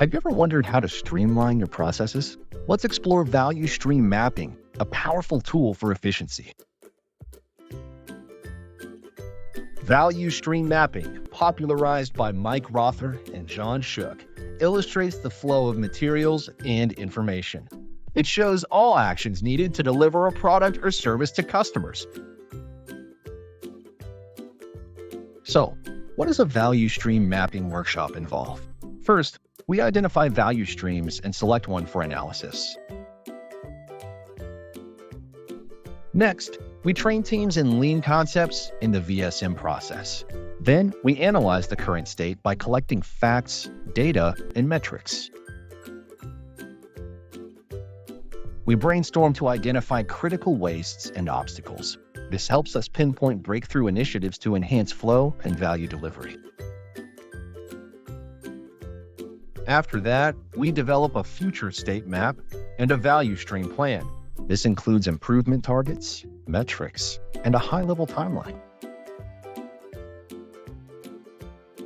Have you ever wondered how to streamline your processes? Let's explore value stream mapping, a powerful tool for efficiency. Value stream mapping, popularized by Mike Rother and John Shook, illustrates the flow of materials and information. It shows all actions needed to deliver a product or service to customers. So, what does a value stream mapping workshop involve? First, we identify value streams and select one for analysis. Next, we train teams in lean concepts in the VSM process. Then, we analyze the current state by collecting facts, data, and metrics. We brainstorm to identify critical wastes and obstacles. This helps us pinpoint breakthrough initiatives to enhance flow and value delivery. After that, we develop a future state map and a value stream plan. This includes improvement targets, metrics, and a high-level timeline.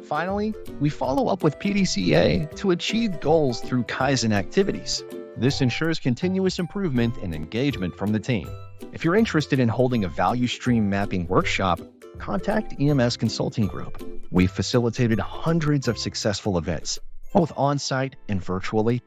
Finally, we follow up with PDCA to achieve goals through Kaizen activities. This ensures continuous improvement and engagement from the team. If you're interested in holding a value stream mapping workshop, contact EMS Consulting Group. We've facilitated hundreds of successful events, both on-site and virtually,